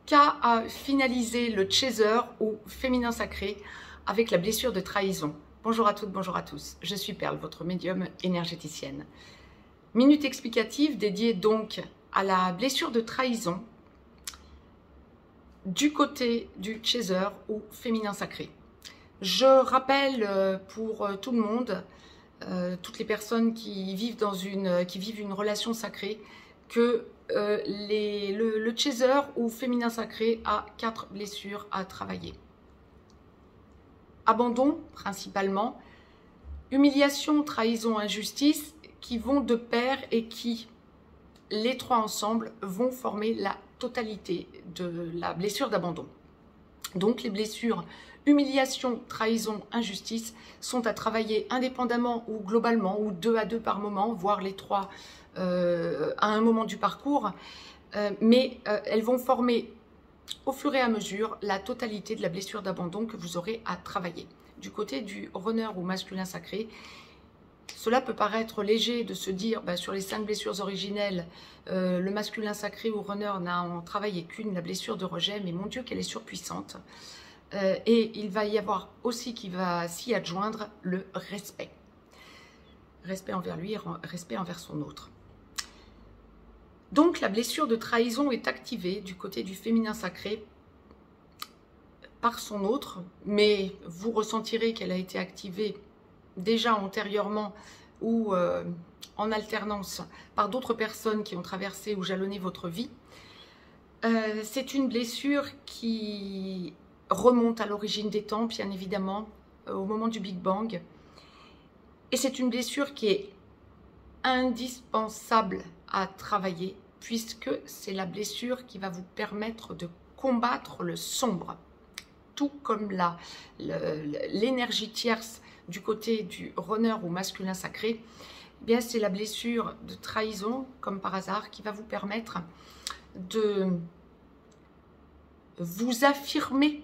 qu'a finalisé le chaser ou féminin sacré avec la blessure de trahison. Bonjour à toutes, bonjour à tous. Je suis Perle, votre médium énergéticienne. Minute explicative dédiée donc à la blessure de trahison du côté du chaser ou féminin sacré. Je rappelle pour tout le monde, toutes les personnes qui vivent une relation sacrée, que le chaser ou féminin sacré a 4 blessures à travailler. Abandon principalement, humiliation, trahison, injustice, qui vont de pair et qui, les 3 ensemble, vont former la totalité de la blessure d'abandon. Donc les blessures humiliation, trahison, injustice sont à travailler indépendamment ou globalement, ou 2 à 2 par moment, voire les 3 à un moment du parcours, mais elles vont former au fur et à mesure la totalité de la blessure d'abandon que vous aurez à travailler. Du côté du runner ou masculin sacré, cela peut paraître léger de se dire sur les 5 blessures originelles, le masculin sacré ou runner n'a en travaillé qu'une, la blessure de rejet, mais mon Dieu qu'elle est surpuissante. Et il va y avoir aussi qui va s'y adjoindre le respect. Respect envers lui, respect envers son autre. Donc la blessure de trahison est activée du côté du féminin sacré par son autre, mais vous ressentirez qu'elle a été activée déjà antérieurement ou en alternance par d'autres personnes qui ont traversé ou jalonné votre vie. C'est une blessure qui remonte à l'origine des temps, bien évidemment, au moment du Big Bang. Et c'est une blessure qui est indispensable à travailler, puisque c'est la blessure qui va vous permettre de combattre le sombre. Tout comme l'énergie tierce du côté du runner ou masculin sacré, eh bien c'est la blessure de trahison, comme par hasard, qui va vous permettre de vous affirmer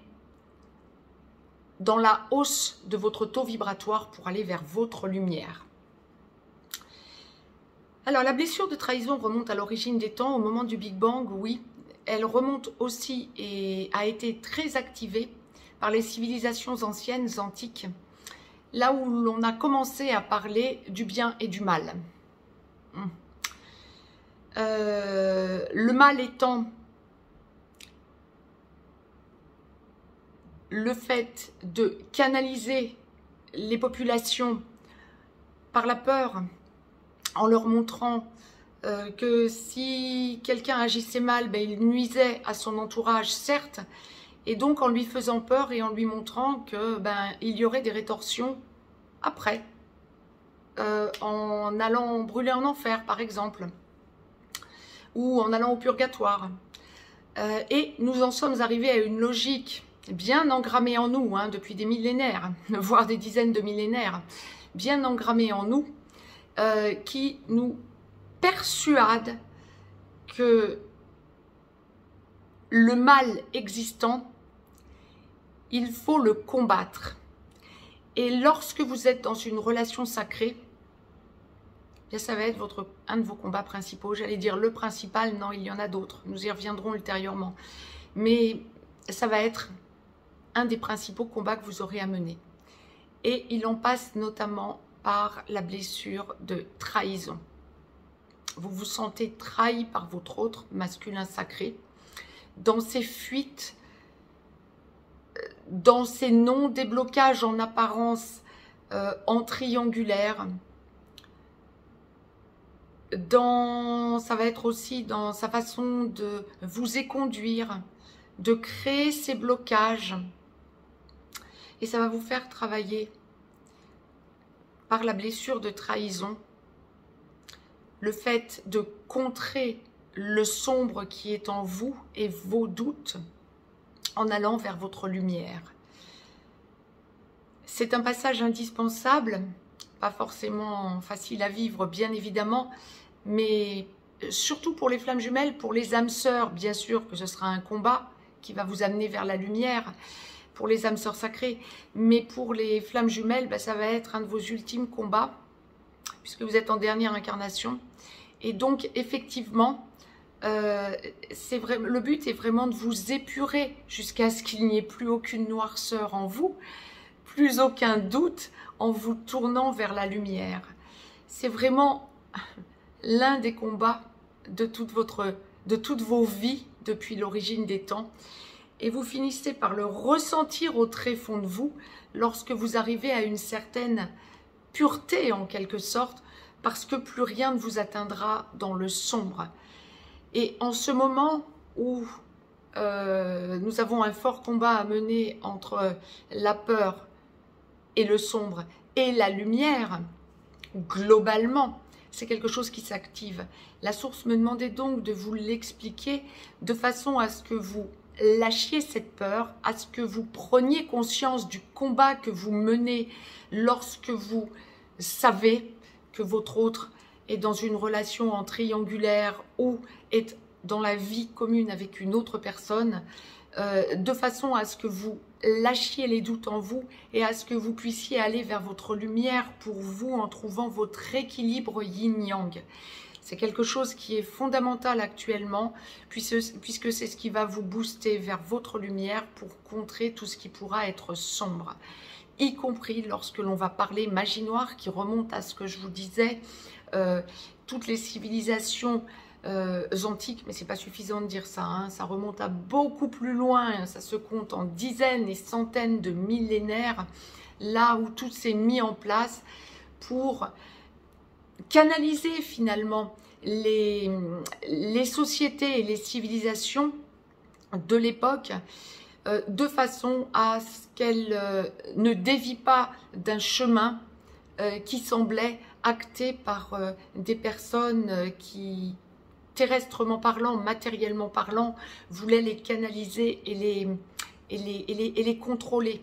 dans la hausse de votre taux vibratoire pour aller vers votre lumière. Alors la blessure de trahison remonte à l'origine des temps, au moment du Big Bang, oui. Elle remonte aussi et a été très activée par les civilisations anciennes, antiques, là où l'on a commencé à parler du bien et du mal. Le mal étant le fait de canaliser les populations par la peur, en leur montrant que si quelqu'un agissait mal, il nuisait à son entourage, certes, et donc en lui faisant peur et en lui montrant que il y aurait des rétorsions après, en allant brûler en enfer par exemple, ou en allant au purgatoire. Et nous en sommes arrivés à une logique bien engrammée en nous, depuis des millénaires, voire des dizaines de millénaires, bien engrammée en nous, qui nous persuade que le mal existant, il faut le combattre. Et lorsque vous êtes dans une relation sacrée, bien ça va être un de vos combats principaux. J'allais dire le principal, non, il y en a d'autres. Nous y reviendrons ultérieurement. Mais ça va être un des principaux combats que vous aurez à mener. Et il en passe notamment par la blessure de trahison. Vous vous sentez trahi par votre autre masculin sacré dans ses fuites, dans ces non-déblocages en apparence en triangulaire, ça va être aussi dans sa façon de vous éconduire, de créer ces blocages. Et ça va vous faire travailler par la blessure de trahison, le fait de contrer le sombre qui est en vous et vos doutes en allant vers votre lumière. C'est un passage indispensable, pas forcément facile à vivre bien évidemment, mais surtout pour les flammes jumelles, pour les âmes sœurs, bien sûr que ce sera un combat qui va vous amener vers la lumière, pour les âmes sœurs sacrées, mais pour les flammes jumelles, ça va être un de vos ultimes combats, puisque vous êtes en dernière incarnation. Et donc, effectivement, le but est vraiment de vous épurer jusqu'à ce qu'il n'y ait plus aucune noirceur en vous, plus aucun doute, en vous tournant vers la lumière. C'est vraiment l'un des combats de toutes vos vies depuis l'origine des temps. Et vous finissez par le ressentir au tréfonds de vous lorsque vous arrivez à une certaine pureté en quelque sorte, parce que plus rien ne vous atteindra dans le sombre. Et en ce moment où nous avons un fort combat à mener entre la peur et le sombre et la lumière, globalement, c'est quelque chose qui s'active. La source me demandait donc de vous l'expliquer de façon à ce que vous lâchiez cette peur, à ce que vous preniez conscience du combat que vous menez lorsque vous savez que votre autre est dans une relation en triangulaire ou est dans la vie commune avec une autre personne, de façon à ce que vous lâchiez les doutes en vous et à ce que vous puissiez aller vers votre lumière pour vous en trouvant votre équilibre yin-yang. C'est quelque chose qui est fondamental actuellement puisque c'est ce qui va vous booster vers votre lumière pour contrer tout ce qui pourra être sombre, y compris lorsque l'on va parler magie noire qui remonte à ce que je vous disais, toutes les civilisations antiques, mais c'est pas suffisant de dire ça, hein, ça remonte à beaucoup plus loin, ça se compte en dizaines et centaines de millénaires, là où tout s'est mis en place pour canaliser finalement les sociétés et les civilisations de l'époque de façon à ce qu'elles ne dévient pas d'un chemin qui semblait acté par des personnes qui, terrestrement parlant, matériellement parlant, voulaient les canaliser et les contrôler.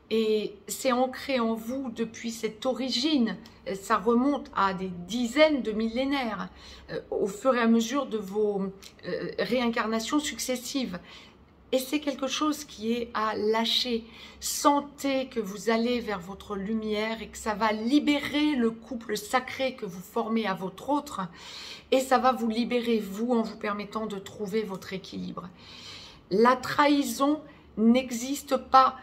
Et c'est ancré en vous depuis cette origine, ça remonte à des dizaines de millénaires, au fur et à mesure de vos réincarnations successives. Et c'est quelque chose qui est à lâcher. Sentez que vous allez vers votre lumière et que ça va libérer le couple sacré que vous formez à votre autre. Et ça va vous libérer, vous, en vous permettant de trouver votre équilibre. La trahison n'existe pas.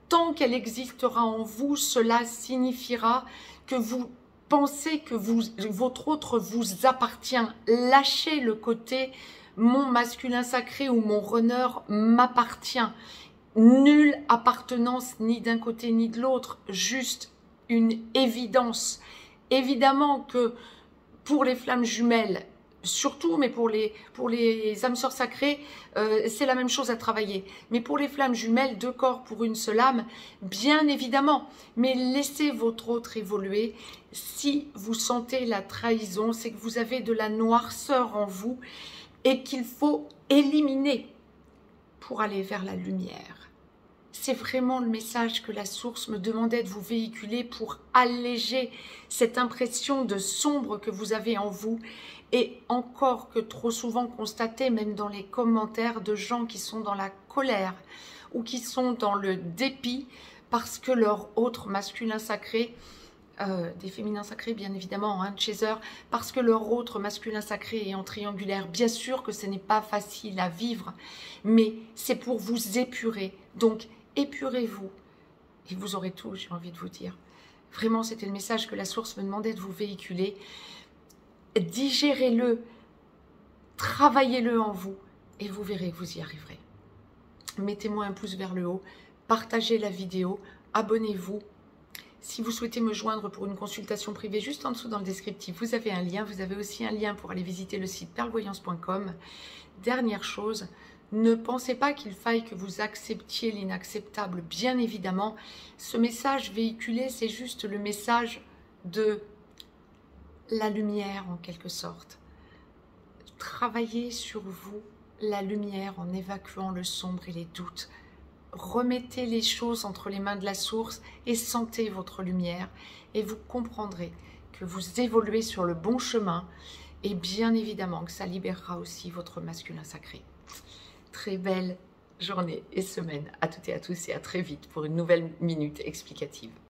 Tant qu'elle existera en vous, cela signifiera que vous pensez que votre autre vous appartient. Lâchez le côté « mon masculin sacré » ou « mon runner m'appartient ». Nulle appartenance ni d'un côté ni de l'autre, juste une évidence. Évidemment que pour les flammes jumelles, surtout, mais pour les âmes sœurs sacrées, c'est la même chose à travailler. Mais pour les flammes jumelles, 2 corps pour une seule âme, bien évidemment. Mais laissez votre autre évoluer. Si vous sentez la trahison, c'est que vous avez de la noirceur en vous et qu'il faut éliminer pour aller vers la lumière. C'est vraiment le message que la source me demandait de vous véhiculer pour alléger cette impression de sombre que vous avez en vous. Et encore que trop souvent constaté, même dans les commentaires, de gens qui sont dans la colère ou qui sont dans le dépit parce que leur autre masculin sacré, des féminins sacrés bien évidemment, hein, Chaser, parce que leur autre masculin sacré est en triangulaire. Bien sûr que ce n'est pas facile à vivre, mais c'est pour vous épurer. Donc épurez-vous et vous aurez tout, j'ai envie de vous dire. Vraiment, c'était le message que la source me demandait de vous véhiculer. Digérez-le, travaillez-le en vous et vous verrez que vous y arriverez. Mettez-moi un pouce vers le haut, partagez la vidéo, abonnez-vous. Si vous souhaitez me joindre pour une consultation privée, juste en dessous dans le descriptif, vous avez un lien. Vous avez aussi un lien pour aller visiter le site perlevoyance.com. Dernière chose, ne pensez pas qu'il faille que vous acceptiez l'inacceptable. Bien évidemment, ce message véhiculé, c'est juste le message de la lumière en quelque sorte. Travaillez sur vous, la lumière, en évacuant le sombre et les doutes. Remettez les choses entre les mains de la source et sentez votre lumière et vous comprendrez que vous évoluez sur le bon chemin et bien évidemment que ça libérera aussi votre masculin sacré. Très belle journée et semaine à toutes et à tous et à très vite pour une nouvelle minute explicative.